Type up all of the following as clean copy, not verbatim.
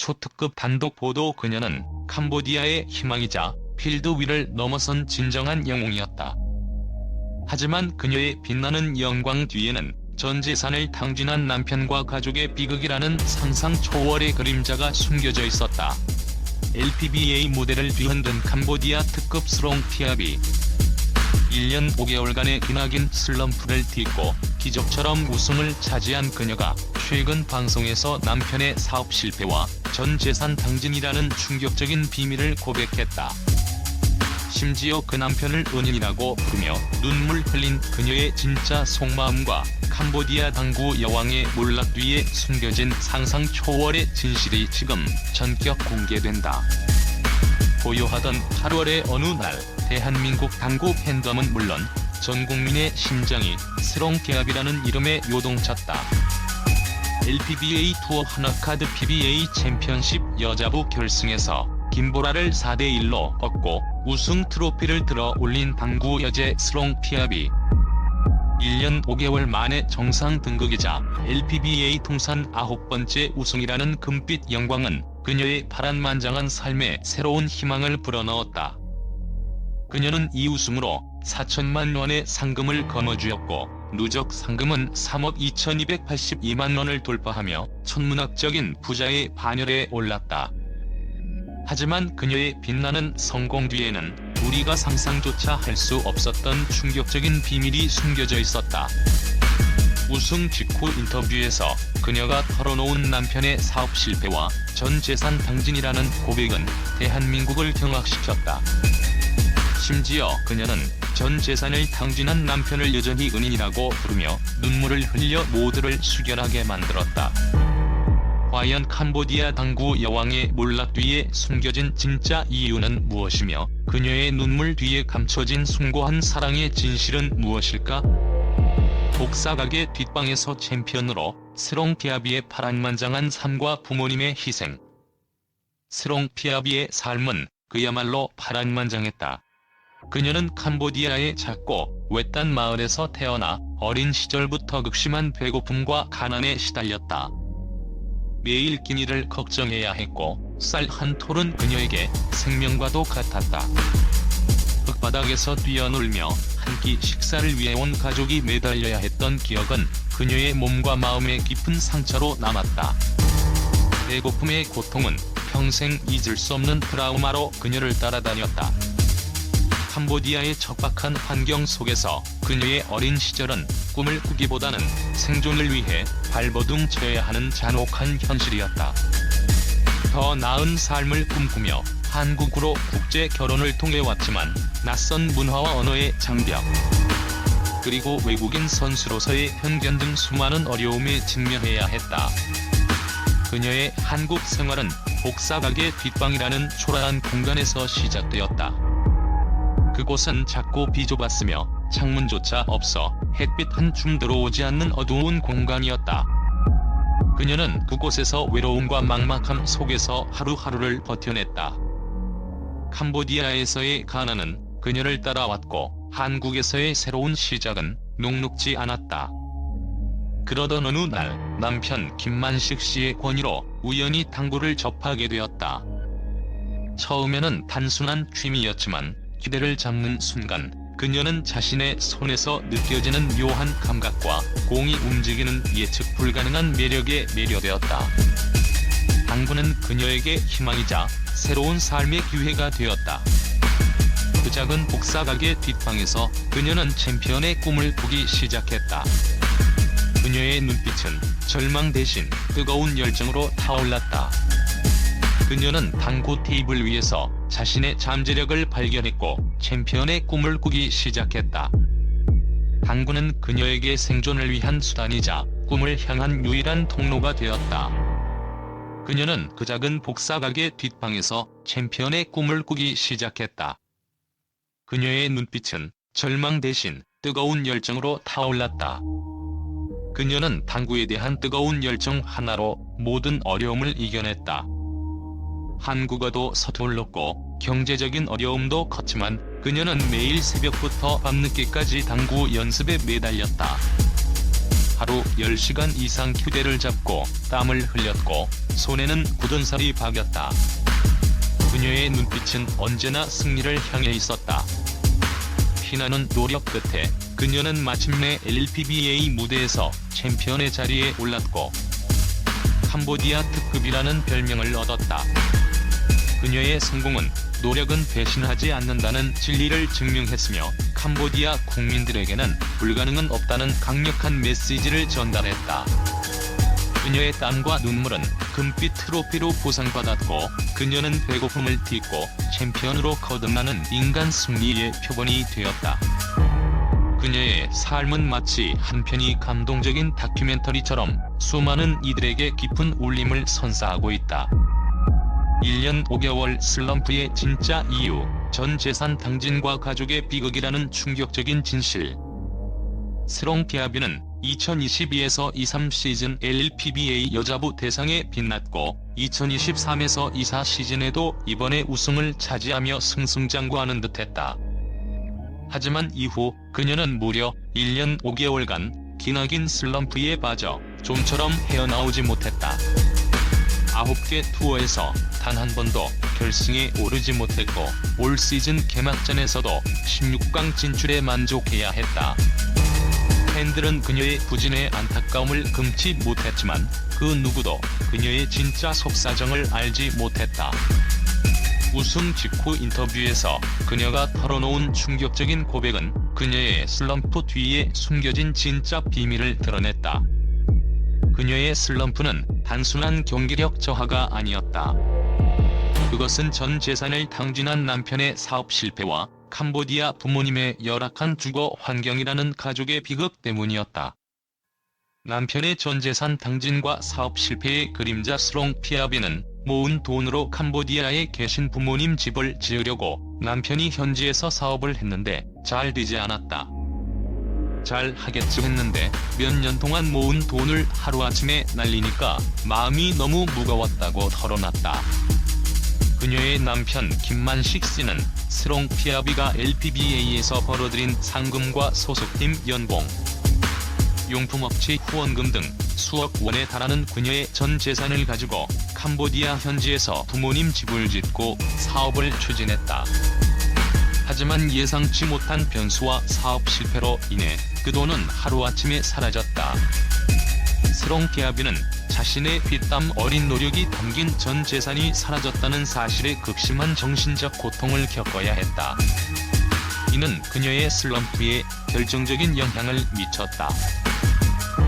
초특급 단독 보도. 그녀는 캄보디아의 희망이자 필드 위를 넘어선 진정한 영웅이었다. 하지만 그녀의 빛나는 영광 뒤에는 전 재산을 탕진한 남편과 가족의 비극이라는 상상 초월의 그림자가 숨겨져 있었다. LPBA 무대를 뒤흔든 캄보디아 특급 스롱 피아비. 1년 5개월간의 기나긴 슬럼프를 딛고 기적처럼 우승을 차지한 그녀가 최근 방송에서 남편의 사업 실패와 전 재산 탕진이라는 충격적인 비밀을 고백했다. 심지어 그 남편을 은인이라고 부르며 눈물 흘린 그녀의 진짜 속마음과 캄보디아 당구 여왕의 몰락 뒤에 숨겨진 상상 초월의 진실이 지금 전격 공개된다. 고요하던 8월의 어느 날 대한민국 당구 팬덤은 물론 전 국민의 심장이 스롱케압이라는 이름에 요동쳤다. LPBA 투어 하나카드 PBA 챔피언십 여자부 결승에서 김보라를 4대1로 꺾고 우승 트로피를 들어 올린 당구 여제 스롱피압이 1년 5개월 만에 정상 등극이자 LPBA 통산 9번째 우승이라는 금빛 영광은 그녀의 파란만장한 삶에 새로운 희망을 불어넣었다. 그녀는 이 우승으로 4천만 원의 상금을 거머쥐었고 누적 상금은 3억 2282만 원을 돌파하며 천문학적인 부자의 반열에 올랐다. 하지만 그녀의 빛나는 성공 뒤에는 우리가 상상조차 할 수 없었던 충격적인 비밀이 숨겨져 있었다. 우승 직후 인터뷰에서 그녀가 털어놓은 남편의 사업 실패와 전 재산 탕진이라는 고백은 대한민국을 경악시켰다. 심지어 그녀는 전 재산을 탕진한 남편을 여전히 은인이라고 부르며 눈물을 흘려 모두를 숙연하게 만들었다. 과연 캄보디아 당구 여왕의 몰락 뒤에 숨겨진 진짜 이유는 무엇이며 그녀의 눈물 뒤에 감춰진 숭고한 사랑의 진실은 무엇일까? 복사각의 뒷방에서 챔피언으로 스롱피아비의 파란만장한 삶과 부모님의 희생. 스롱피아비의 삶은 그야말로 파란만장했다. 그녀는 캄보디아의 작고 외딴 마을에서 태어나 어린 시절부터 극심한 배고픔과 가난에 시달렸다. 매일 끼니를 걱정해야 했고 쌀 한 톨은 그녀에게 생명과도 같았다. 흙바닥에서 뛰어놀며 한 끼 식사를 위해 온 가족이 매달려야 했던 기억은 그녀의 몸과 마음에 깊은 상처로 남았다. 배고픔의 고통은 평생 잊을 수 없는 트라우마로 그녀를 따라다녔다. 캄보디아의 척박한 환경 속에서 그녀의 어린 시절은 꿈을 꾸기보다는 생존을 위해 발버둥 쳐야 하는 잔혹한 현실이었다. 더 나은 삶을 꿈꾸며 한국으로 국제 결혼을 통해 왔지만 낯선 문화와 언어의 장벽, 그리고 외국인 선수로서의 편견 등 수많은 어려움에 직면해야 했다. 그녀의 한국 생활은 복사각의 뒷방이라는 초라한 공간에서 시작되었다. 그곳은 작고 비좁았으며 창문조차 없어 햇빛 한 줌 들어오지 않는 어두운 공간이었다. 그녀는 그곳에서 외로움과 막막함 속에서 하루하루를 버텨냈다. 캄보디아에서의 가난은 그녀를 따라왔고 한국에서의 새로운 시작은 녹록지 않았다. 그러던 어느 날 남편 김만식 씨의 권유로 우연히 당구를 접하게 되었다. 처음에는 단순한 취미였지만 기대를 잡는 순간 그녀는 자신의 손에서 느껴지는 묘한 감각과 공이 움직이는 예측 불가능한 매력에 매료되었다. 당구는 그녀에게 희망이자 새로운 삶의 기회가 되었다. 그 작은 복사각의 뒷방에서 그녀는 챔피언의 꿈을 꾸기 시작했다. 그녀의 눈빛은 절망 대신 뜨거운 열정으로 타올랐다. 그녀는 당구 테이블 위에서 자신의 잠재력을 발견했고 챔피언의 꿈을 꾸기 시작했다. 당구는 그녀에게 생존을 위한 수단이자 꿈을 향한 유일한 통로가 되었다. 그녀는 그 작은 복사각의 뒷방에서 챔피언의 꿈을 꾸기 시작했다. 그녀의 눈빛은 절망 대신 뜨거운 열정으로 타올랐다. 그녀는 당구에 대한 뜨거운 열정 하나로 모든 어려움을 이겨냈다. 한국어도 서툴렀고 경제적인 어려움도 컸지만 그녀는 매일 새벽부터 밤늦게까지 당구 연습에 매달렸다. 하루 10시간 이상 휴대를 잡고 땀을 흘렸고 손에는 굳은 살이 박였다. 그녀의 눈빛은 언제나 승리를 향해 있었다. 피나는 노력 끝에 그녀는 마침내 LPBA 무대에서 챔피언의 자리에 올랐고 캄보디아 특급이라는 별명을 얻었다. 그녀의 성공은 노력은 배신하지 않는다는 진리를 증명했으며 캄보디아 국민들에게는 불가능은 없다는 강력한 메시지를 전달했다. 그녀의 땀과 눈물은 금빛 트로피로 보상받았고 그녀는 배고픔을 딛고 챔피언으로 거듭나는 인간 승리의 표본이 되었다. 그녀의 삶은 마치 한 편의 감동적인 다큐멘터리처럼 수많은 이들에게 깊은 울림을 선사하고 있다. 1년 5개월 슬럼프의 진짜 이유, 전 재산 당진과 가족의 비극이라는 충격적인 진실. 스롱피아비는 2022에서 23 시즌 LPBA 여자부 대상에 빛났고 2023에서 24 시즌에도 이번에 우승을 차지하며 승승장구하는 듯했다. 하지만 이후 그녀는 무려 1년 5개월간 기나긴 슬럼프에 빠져 좀처럼 헤어나오지 못했다. 9개 투어에서 단 한 번도 결승에 오르지 못했고 올 시즌 개막전에서도 16강 진출에 만족해야 했다. 팬들은 그녀의 부진에 안타까움을 금치 못했지만 그 누구도 그녀의 진짜 속사정을 알지 못했다. 우승 직후 인터뷰에서 그녀가 털어놓은 충격적인 고백은 그녀의 슬럼프 뒤에 숨겨진 진짜 비밀을 드러냈다. 그녀의 슬럼프는 단순한 경기력 저하가 아니었다. 그것은 전 재산을 탕진한 남편의 사업 실패와 캄보디아 부모님의 열악한 주거 환경이라는 가족의 비극 때문이었다. 남편의 전 재산 탕진과 사업 실패의 그림자 스롱피아비는 모은 돈으로 캄보디아에 계신 부모님 집을 지으려고 남편이 현지에서 사업을 했는데 잘 되지 않았다. 잘 하겠지 했는데 몇 년 동안 모은 돈을 하루아침에 날리니까 마음이 너무 무거웠다고 털어놨다. 그녀의 남편 김만식 씨는 스롱피아비가 LPBA에서 벌어들인 상금과 소속팀 연봉, 용품업체 후원금 등 수억 원에 달하는 그녀의 전 재산을 가지고 캄보디아 현지에서 부모님 집을 짓고 사업을 추진했다. 하지만 예상치 못한 변수와 사업 실패로 인해 그 돈은 하루아침에 사라졌다. 스롱피아비는 자신의 피땀 어린 노력이 담긴 전 재산이 사라졌다는 사실에 극심한 정신적 고통을 겪어야 했다. 이는 그녀의 슬럼프에 결정적인 영향을 미쳤다.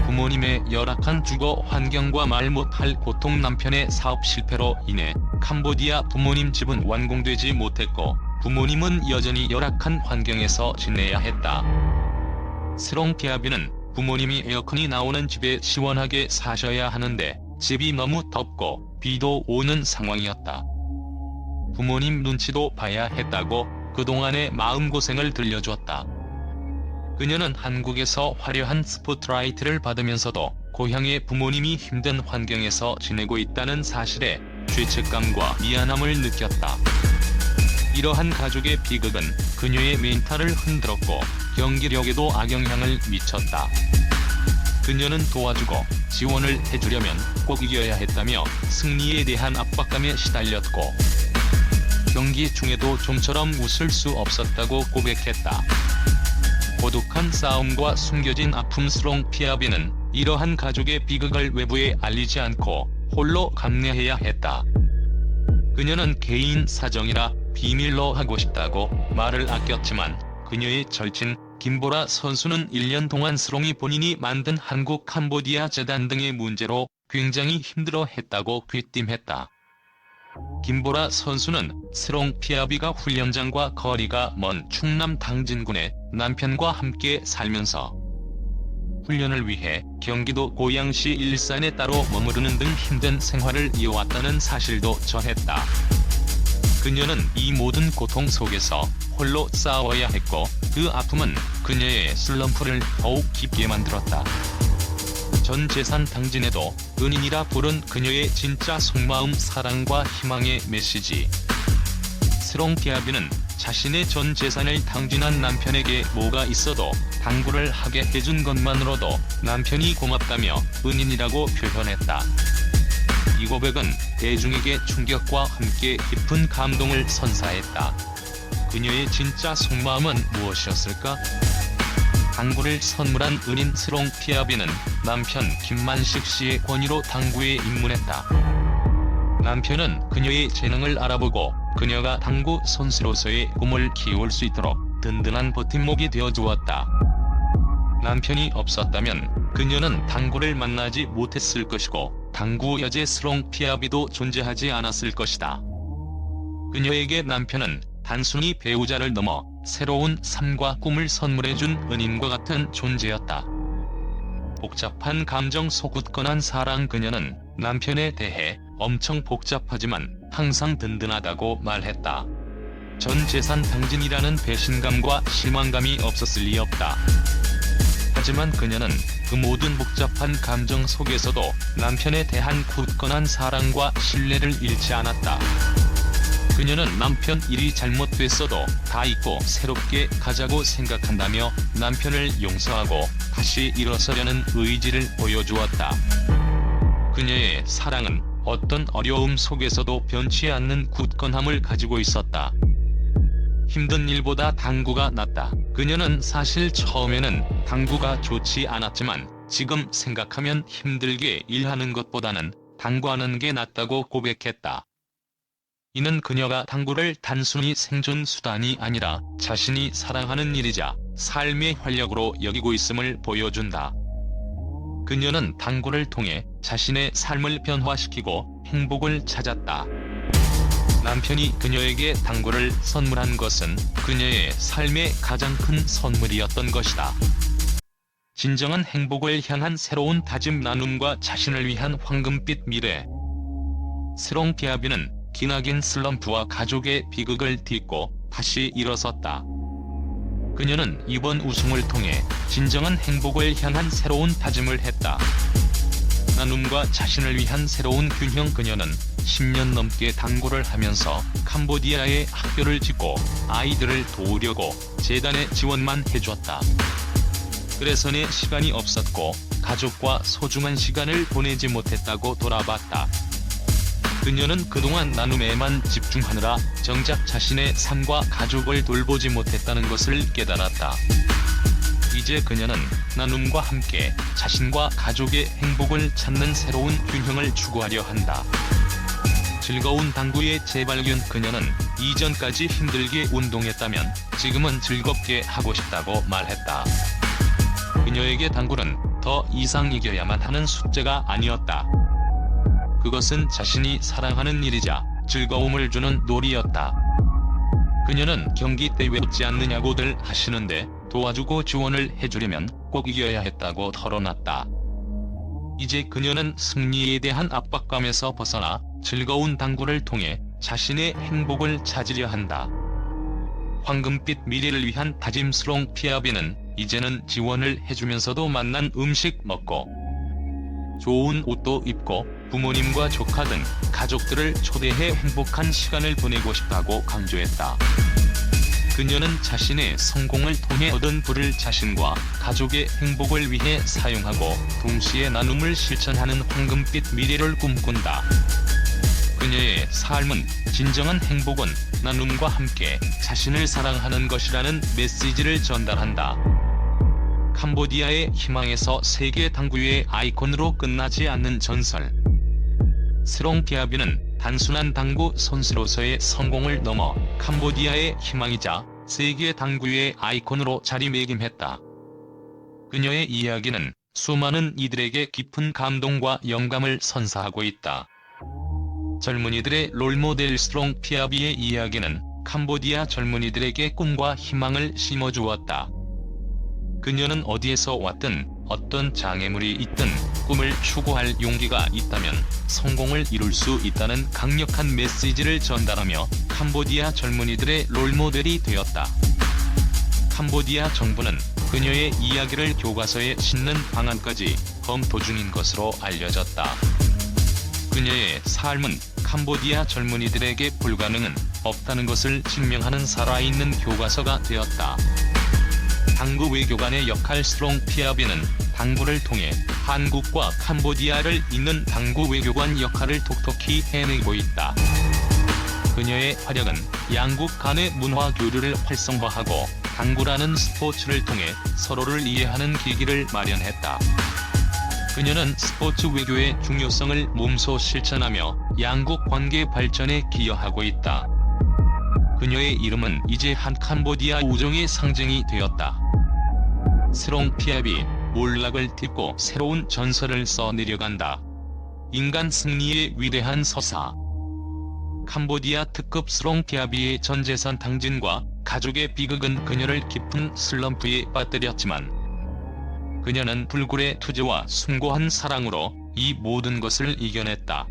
부모님의 열악한 주거 환경과 말 못할 고통, 남편의 사업 실패로 인해 캄보디아 부모님 집은 완공되지 못했고 부모님은 여전히 열악한 환경에서 지내야 했다. 스롱피아비는 부모님이 에어컨이 나오는 집에 시원하게 사셔야 하는데 집이 너무 덥고 비도 오는 상황이었다. 부모님 눈치도 봐야 했다고 그동안의 마음고생을 들려주었다. 그녀는 한국에서 화려한 스포트라이트를 받으면서도 고향의 부모님이 힘든 환경에서 지내고 있다는 사실에 죄책감과 미안함을 느꼈다. 이러한 가족의 비극은 그녀의 멘탈을 흔들었고 경기력에도 악영향을 미쳤다. 그녀는 도와주고 지원을 해주려면 꼭 이겨야 했다며 승리에 대한 압박감에 시달렸고 경기 중에도 좀처럼 웃을 수 없었다고 고백했다. 고독한 싸움과 숨겨진 아픔. 스롱피아비는 이러한 가족의 비극을 외부에 알리지 않고 홀로 감내해야 했다. 그녀는 개인 사정이라 비밀로 하고 싶다고 말을 아꼈지만 그녀의 절친 김보라 선수는 1년 동안 스롱이 본인이 만든 한국 캄보디아 재단 등의 문제로 굉장히 힘들어했다고 귀띔했다. 김보라 선수는 스롱피아비가 훈련장과 거리가 먼 충남 당진군에 남편과 함께 살면서 훈련을 위해 경기도 고양시 일산에 따로 머무르는 등 힘든 생활을 이어왔다는 사실도 전했다. 그녀는 이 모든 고통 속에서 홀로 싸워야 했고 그 아픔은 그녀의 슬럼프를 더욱 깊게 만들었다. 전 재산 당진에도 은인이라 부른 그녀의 진짜 속마음, 사랑과 희망의 메시지. 스롱피아비는 자신의 전 재산을 탕진한 남편에게 뭐가 있어도 당구를 하게 해준 것만으로도 남편이 고맙다며 은인이라고 표현했다. 이 고백은 대중에게 충격과 함께 깊은 감동을 선사했다. 그녀의 진짜 속마음은 무엇이었을까? 당구를 선물한 은인 스롱 피아비는 남편 김만식 씨의 권유로 당구에 입문했다. 남편은 그녀의 재능을 알아보고 그녀가 당구 선수로서의 꿈을 키울 수 있도록 든든한 버팀목이 되어주었다. 남편이 없었다면 그녀는 당구를 만나지 못했을 것이고 당구 여제 스롱 피아비도 존재하지 않았을 것이다. 그녀에게 남편은 단순히 배우자를 넘어 새로운 삶과 꿈을 선물해준 은인과 같은 존재였다. 복잡한 감정 속 굳건한 사랑. 그녀는 남편에 대해 엄청 복잡하지만 항상 든든하다고 말했다. 전 재산 탕진이라는 배신감과 실망감이 없었을 리 없다. 하지만 그녀는 그 모든 복잡한 감정 속에서도 남편에 대한 굳건한 사랑과 신뢰를 잃지 않았다. 그녀는 남편 일이 잘못됐어도 다 잊고 새롭게 가자고 생각한다며 남편을 용서하고 다시 일어서려는 의지를 보여주었다. 그녀의 사랑은 어떤 어려움 속에서도 변치 않는 굳건함을 가지고 있었다. 힘든 일보다 당구가 낫다. 그녀는 사실 처음에는 당구가 좋지 않았지만 지금 생각하면 힘들게 일하는 것보다는 당구하는 게 낫다고 고백했다. 이는 그녀가 당구를 단순히 생존 수단이 아니라 자신이 사랑하는 일이자 삶의 활력으로 여기고 있음을 보여준다. 그녀는 당구를 통해 자신의 삶을 변화시키고 행복을 찾았다. 남편이 그녀에게 당구를 선물한 것은 그녀의 삶의 가장 큰 선물이었던 것이다. 진정한 행복을 향한 새로운 다짐. 나눔과 자신을 위한 황금빛 미래. 스롱 피아비는 기나긴 슬럼프와 가족의 비극을 딛고 다시 일어섰다. 그녀는 이번 우승을 통해 진정한 행복을 향한 새로운 다짐을 했다. 나눔과 자신을 위한 새로운 균형. 그녀는 10년 넘게 당구를 하면서 캄보디아에 학교를 짓고 아이들을 도우려고 재단의 지원만 해줬다. 그래서 내 시간이 없었고 가족과 소중한 시간을 보내지 못했다고 돌아봤다. 그녀는 그동안 나눔에만 집중하느라 정작 자신의 삶과 가족을 돌보지 못했다는 것을 깨달았다. 이제 그녀는 나눔과 함께 자신과 가족의 행복을 찾는 새로운 균형을 추구하려 한다. 즐거운 당구의 재발견. 그녀는 이전까지 힘들게 운동했다면 지금은 즐겁게 하고 싶다고 말했다. 그녀에게 당구는 더 이상 이겨야만 하는 숙제가 아니었다. 그것은 자신이 사랑하는 일이자 즐거움을 주는 놀이였다. 그녀는 경기 때 왜 웃지 않느냐고들 하시는데 도와주고 지원을 해주려면 꼭 이겨야 했다고 털어놨다. 이제 그녀는 승리에 대한 압박감에서 벗어나 즐거운 당구를 통해 자신의 행복을 찾으려 한다. 황금빛 미래를 위한 다짐. 스롱 피아비는 이제는 지원을 해주면서도 맛난 음식 먹고 좋은 옷도 입고 부모님과 조카 등 가족들을 초대해 행복한 시간을 보내고 싶다고 강조했다. 그녀는 자신의 성공을 통해 얻은 부를 자신과 가족의 행복을 위해 사용하고 동시에 나눔을 실천하는 황금빛 미래를 꿈꾼다. 그녀의 삶은 진정한 행복은 나눔과 함께 자신을 사랑하는 것이라는 메시지를 전달한다. 캄보디아의 희망에서 세계 당구의 아이콘으로 끝나지 않는 전설. 스롱 피아비는 단순한 당구 선수로서의 성공을 넘어 캄보디아의 희망이자 세계 당구의 아이콘으로 자리매김했다. 그녀의 이야기는 수많은 이들에게 깊은 감동과 영감을 선사하고 있다. 젊은이들의 롤모델 스롱 피아비의 이야기는 캄보디아 젊은이들에게 꿈과 희망을 심어주었다. 그녀는 어디에서 왔든 어떤 장애물이 있든 꿈을 추구할 용기가 있다면 성공을 이룰 수 있다는 강력한 메시지를 전달하며 캄보디아 젊은이들의 롤모델이 되었다. 캄보디아 정부는 그녀의 이야기를 교과서에 싣는 방안까지 검토 중인 것으로 알려졌다. 그녀의 삶은 캄보디아 젊은이들에게 불가능은 없다는 것을 증명하는 살아있는 교과서가 되었다. 당구 외교관의 역할. 스롱 피아비는 당구를 통해 한국과 캄보디아를 잇는 당구 외교관 역할을 톡톡히 해내고 있다. 그녀의 활약은 양국 간의 문화 교류를 활성화하고 당구라는 스포츠를 통해 서로를 이해하는 계기를 마련했다. 그녀는 스포츠 외교의 중요성을 몸소 실천하며 양국 관계 발전에 기여하고 있다. 그녀의 이름은 이제 한 캄보디아 우정의 상징이 되었다. 스롱 피아비, 몰락을 딛고 새로운 전설을 써 내려간다. 인간 승리의 위대한 서사. 캄보디아 특급 스롱 피아비의 전재산 탕진과 가족의 비극은 그녀를 깊은 슬럼프에 빠뜨렸지만 그녀는 불굴의 투지와 숭고한 사랑으로 이 모든 것을 이겨냈다.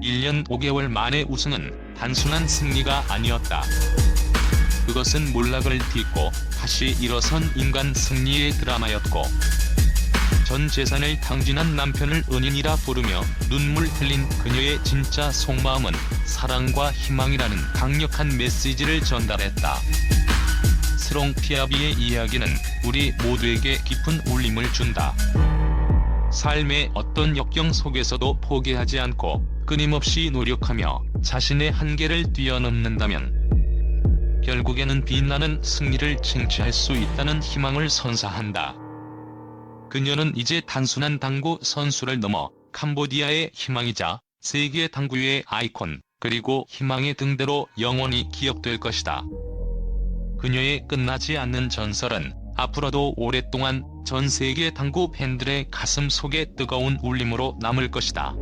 1년 5개월 만의 우승은 단순한 승리가 아니었다. 그것은 몰락을 딛고 다시 일어선 인간 승리의 드라마였고, 전 재산을 탕진한 남편을 은인이라 부르며 눈물 흘린 그녀의 진짜 속마음은 사랑과 희망이라는 강력한 메시지를 전달했다. 스롱 피아비의 이야기는 우리 모두에게 깊은 울림을 준다. 삶의 어떤 역경 속에서도 포기하지 않고 끊임없이 노력하며 자신의 한계를 뛰어넘는다면 결국에는 빛나는 승리를 쟁취할 수 있다는 희망을 선사한다. 그녀는 이제 단순한 당구 선수를 넘어 캄보디아의 희망이자 세계 당구의 아이콘, 그리고 희망의 등대로 영원히 기억될 것이다. 그녀의 끝나지 않는 전설은 앞으로도 오랫동안 전 세계 당구 팬들의 가슴 속에 뜨거운 울림으로 남을 것이다.